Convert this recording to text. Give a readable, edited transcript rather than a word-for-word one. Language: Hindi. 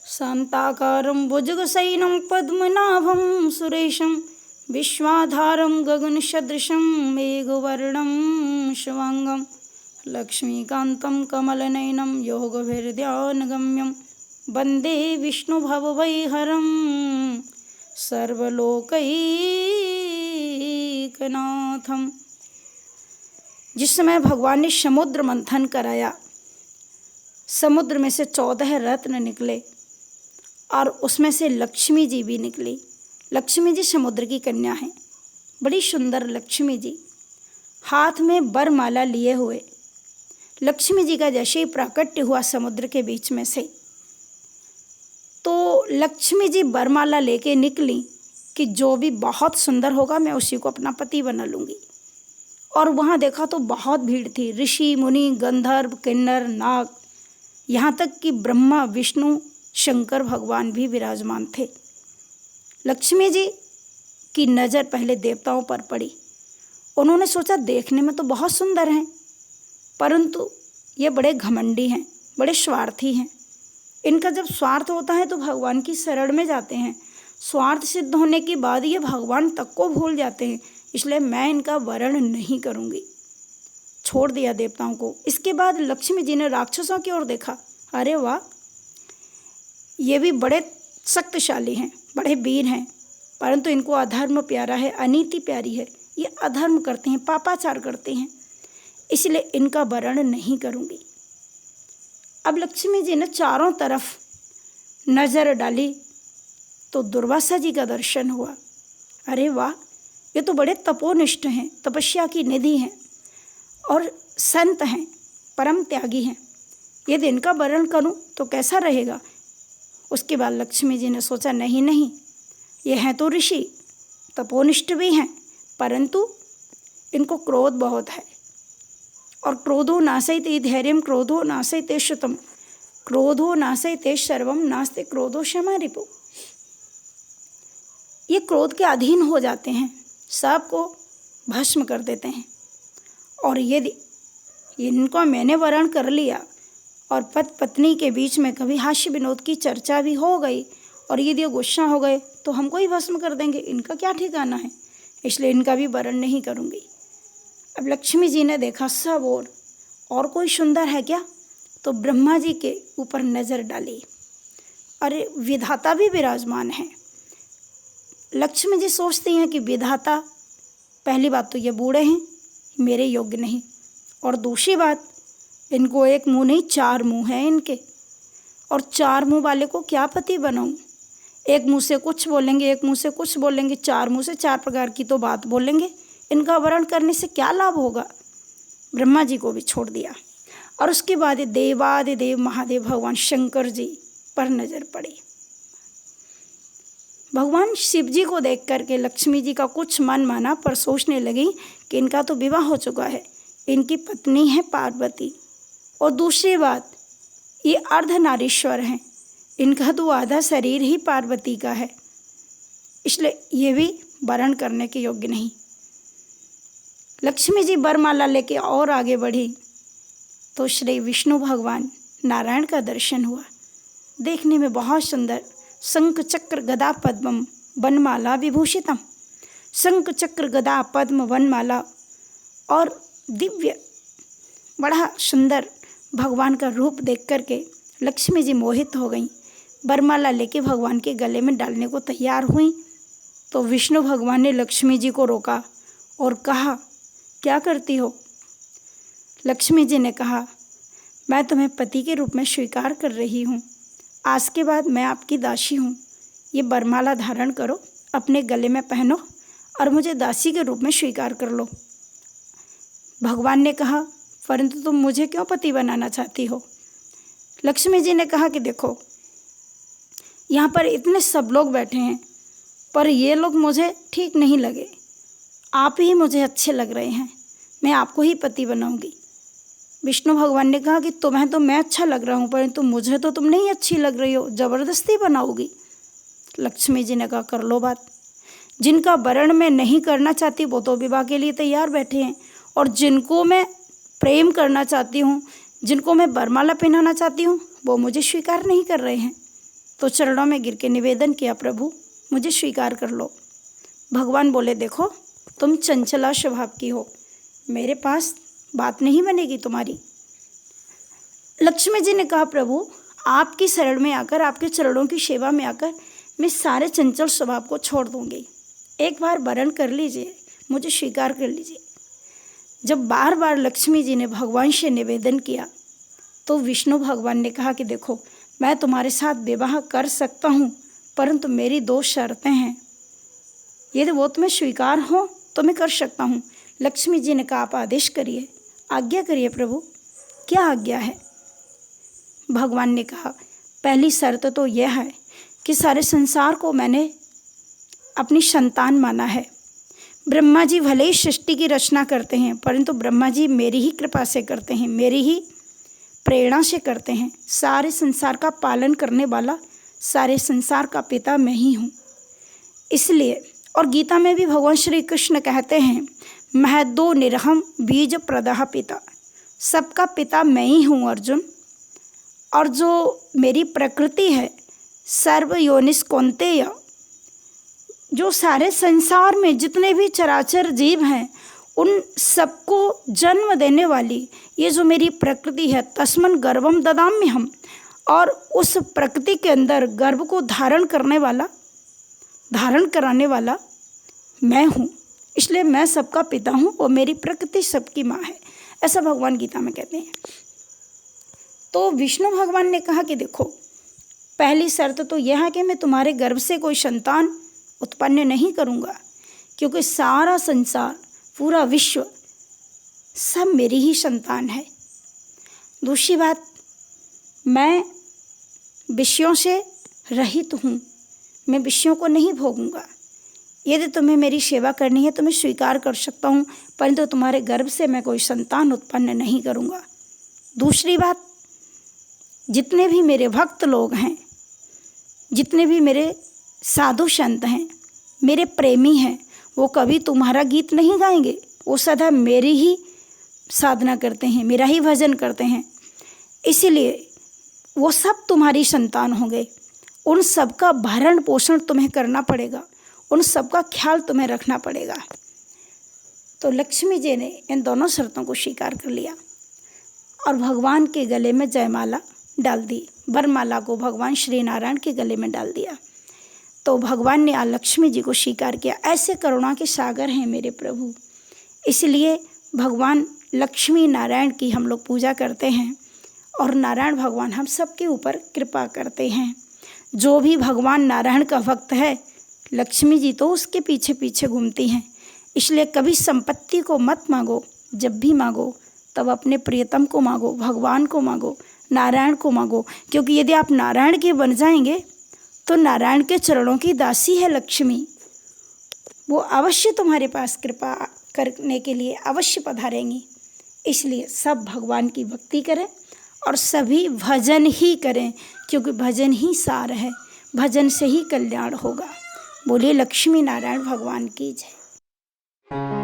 शान्ताकारं भुजगशयनं पद्मनाभं सुरेशं विश्वाधारं गगनसदृशं मेघवर्णं शुभांगं लक्ष्मीकान्तं कमलनयनं योगभिर्ध्यानगम्यं वन्दे विष्णुभवभयहरं सर्वलोकैकनाथम। जिस समय भगवान ने समुद्र मंथन कराया, समुद्र में से 14 रत्न निकले और उसमें से लक्ष्मी जी भी निकली। लक्ष्मी जी समुद्र की कन्या हैं, बड़ी सुंदर लक्ष्मी जी, हाथ में वरमाला लिए हुए। लक्ष्मी जी का जैसे ही प्राकट्य हुआ समुद्र के बीच में से, तो लक्ष्मी जी वरमाला लेके निकली कि जो भी बहुत सुंदर होगा मैं उसी को अपना पति बना लूँगी। और वहाँ देखा तो बहुत भीड़ थी, ऋषि मुनि गंधर्व किन्नर नाग, यहाँ तक कि ब्रह्मा विष्णु शंकर भगवान भी विराजमान थे। लक्ष्मी जी की नज़र पहले देवताओं पर पड़ी। उन्होंने सोचा देखने में तो बहुत सुंदर हैं, परंतु ये बड़े घमंडी हैं, बड़े स्वार्थी हैं। इनका जब स्वार्थ होता है तो भगवान की शरण में जाते हैं, स्वार्थ सिद्ध होने के बाद ये भगवान तक को भूल जाते हैं, इसलिए मैं इनका वरण नहीं करूँगी। छोड़ दिया देवताओं को। इसके बाद लक्ष्मी जी ने राक्षसों की ओर देखा, अरे वाह, ये भी बड़े शक्तिशाली हैं, बड़े वीर हैं, परंतु इनको अधर्म प्यारा है, अनीति प्यारी है, ये अधर्म करते हैं, पापाचार करते हैं, इसलिए इनका वरण नहीं करूँगी। अब लक्ष्मी जी ने चारों तरफ नज़र डाली तो दुर्वासा जी का दर्शन हुआ। अरे वाह, ये तो बड़े तपोनिष्ठ हैं, तपस्या की निधि हैं और संत हैं, परम त्यागी हैं, यदि इनका वरण करूं तो कैसा रहेगा। उसके बाद लक्ष्मी जी ने सोचा नहीं नहीं, ये हैं तो ऋषि, तपोनिष्ठ भी हैं, परंतु इनको क्रोध बहुत है। और क्रोधो नाशयते धैर्यं क्रोधो नाशयते श्रुतम् क्रोधो नाशयते सर्वं नास्ते क्रोधो क्षमा रिपु। ये क्रोध के अधीन हो जाते हैं, सबको भस्म कर देते हैं। और यदि इनको मैंने वरण कर लिया और पति पत्नी के बीच में कभी हास्य विनोद की चर्चा भी हो गई और यदि गुस्सा हो गए तो हमको ही भस्म कर देंगे, इनका क्या ठिकाना है, इसलिए इनका भी वरण नहीं करूँगी। अब लक्ष्मी जी ने देखा सब और कोई सुंदर है क्या, तो ब्रह्मा जी के ऊपर नज़र डाली, अरे विधाता भी विराजमान है। लक्ष्मी जी सोचती हैं कि विधाता, पहली बात तो ये बूढ़े हैं, मेरे योग्य नहीं, और दूसरी बात इनको एक मुंह नहीं 4 मुंह हैं इनके, और 4 मुंह वाले को क्या पति बनाऊं। एक मुंह से कुछ बोलेंगे, एक मुंह से कुछ बोलेंगे, 4 मुंह से 4 प्रकार की तो बात बोलेंगे, इनका वरण करने से क्या लाभ होगा। ब्रह्मा जी को भी छोड़ दिया। और उसके बाद देवादिदेव महादेव भगवान शंकर जी पर नज़र पड़ी। भगवान शिव जी को देख करके लक्ष्मी जी का कुछ मन माना, पर सोचने लगी कि इनका तो विवाह हो चुका है, इनकी पत्नी है पार्वती, और दूसरी बात ये अर्धनारीश्वर हैं, इनका तो आधा शरीर ही पार्वती का है, इसलिए ये भी वरण करने के योग्य नहीं। लक्ष्मी जी वरमाला लेके और आगे बढ़ी तो श्री विष्णु भगवान नारायण का दर्शन हुआ। देखने में बहुत सुंदर, शंख चक्र गदा पद्म वनमाला विभूषितम, शंख चक्र गदा पद्म वनमाला, और दिव्य बड़ा सुंदर भगवान का रूप देख करके लक्ष्मी जी मोहित हो गईं। वरमाला लेके भगवान के गले में डालने को तैयार हुई तो विष्णु भगवान ने लक्ष्मी जी को रोका और कहा, क्या करती हो। लक्ष्मी जी ने कहा, मैं तुम्हें पति के रूप में स्वीकार कर रही हूँ, आज के बाद मैं आपकी दासी हूँ, ये वरमाला धारण करो, अपने गले में पहनो और मुझे दासी के रूप में स्वीकार कर लो। भगवान ने कहा, परंतु तुम मुझे क्यों पति बनाना चाहती हो। लक्ष्मी जी ने कहा कि देखो, यहाँ पर इतने सब लोग बैठे हैं, पर ये लोग मुझे ठीक नहीं लगे, आप ही मुझे अच्छे लग रहे हैं, मैं आपको ही पति बनाऊंगी। विष्णु भगवान ने कहा कि तुम्हें तो मैं अच्छा लग रहा हूँ, परंतु मुझे तो तुम नहीं अच्छी लग रही हो, ज़बरदस्ती बनाओगी। लक्ष्मी जी ने कहा, कर लो बात। जिनका वरण मैं नहीं करना चाहती वो तो विवाह के लिए तैयार बैठे हैं, और जिनको मैं प्रेम करना चाहती हूँ, जिनको मैं वरमाला पहनाना चाहती हूँ, वो मुझे स्वीकार नहीं कर रहे हैं। तो चरणों में गिर के निवेदन किया, प्रभु मुझे स्वीकार कर लो। भगवान बोले, देखो तुम चंचला स्वभाव की हो, मेरे पास बात नहीं बनेगी तुम्हारी। लक्ष्मी जी ने कहा, प्रभु आपकी शरण में आकर, आपके चरणों की सेवा में आकर मैं सारे चंचल स्वभाव को छोड़ दूंगी। एक बार वरण कर लीजिए, मुझे स्वीकार कर लीजिए। जब बार बार लक्ष्मी जी ने भगवान से निवेदन किया तो विष्णु भगवान ने कहा कि देखो मैं तुम्हारे साथ विवाह कर सकता हूँ, परंतु मेरी 2 शर्तें हैं। यदि वो तुम्हें स्वीकार हो तो मैं कर सकता हूँ। लक्ष्मी जी ने कहा, आप आदेश करिए, आज्ञा करिए प्रभु, क्या आज्ञा है। भगवान ने कहा, पहली शर्त तो यह है कि सारे संसार को मैंने अपनी संतान माना है। ब्रह्मा जी भले ही सृष्टि की रचना करते हैं, परंतु ब्रह्मा जी मेरी ही कृपा से करते हैं, मेरी ही प्रेरणा से करते हैं। सारे संसार का पालन करने वाला, सारे संसार का पिता मैं ही हूँ। इसलिए, और गीता में भी भगवान श्री कृष्ण कहते हैं, महदो निरहम बीज प्रदह पिता, सबका पिता मैं ही हूँ अर्जुन। और जो मेरी प्रकृति है, सर्व योनिस कौन्तेय, जो सारे संसार में जितने भी चराचर जीव हैं उन सबको जन्म देने वाली ये जो मेरी प्रकृति है, तस्मन गर्भम ददाम्यहम्, और उस प्रकृति के अंदर गर्भ को धारण कराने वाला मैं हूँ। इसलिए मैं सबका पिता हूँ और मेरी प्रकृति सबकी माँ है, ऐसा भगवान गीता में कहते हैं। तो विष्णु भगवान ने कहा कि देखो पहली शर्त तो यह है कि मैं तुम्हारे गर्भ से कोई संतान उत्पन्न नहीं करूँगा, क्योंकि सारा संसार, पूरा विश्व सब मेरी ही संतान है। दूसरी बात, मैं विषयों से रहित हूँ, मैं विषयों को नहीं भोगूंगा। यदि तुम्हें मेरी सेवा करनी है तो मैं स्वीकार कर सकता हूँ, परंतु तुम्हारे गर्भ से मैं कोई संतान उत्पन्न नहीं करूँगा। दूसरी बात, जितने भी मेरे भक्त लोग हैं, जितने भी मेरे साधु संत हैं, मेरे प्रेमी हैं, वो कभी तुम्हारा गीत नहीं गाएंगे, वो सदा मेरी ही साधना करते हैं, मेरा ही भजन करते हैं। इसीलिए वो सब तुम्हारी संतान होंगे। उन सब का भरण पोषण तुम्हें करना पड़ेगा, उन सब का ख्याल तुम्हें रखना पड़ेगा। तो लक्ष्मी जी ने इन दोनों शर्तों को स्वीकार कर लिया और भगवान के गले में जयमाला डाल दी, वरमाला को भगवान श्री नारायण के गले में डाल दिया। तो भगवान ने लक्ष्मी जी को स्वीकार किया। ऐसे करुणा के सागर हैं मेरे प्रभु, इसलिए भगवान लक्ष्मी नारायण की हम लोग पूजा करते हैं और नारायण भगवान हम सबके ऊपर कृपा करते हैं। जो भी भगवान नारायण का भक्त है, लक्ष्मी जी तो उसके पीछे पीछे घूमती हैं। इसलिए कभी संपत्ति को मत मांगो, जब भी मांगो तब अपने प्रियतम को मांगो, भगवान को मांगो, नारायण को मांगो, क्योंकि यदि आप नारायण के बन जाएंगे तो नारायण के चरणों की दासी है लक्ष्मी, वो अवश्य तुम्हारे पास कृपा करने के लिए अवश्य पधारेंगी। इसलिए सब भगवान की भक्ति करें और सभी भजन ही करें, क्योंकि भजन ही सार है, भजन से ही कल्याण होगा। बोलिए लक्ष्मी नारायण भगवान की जय।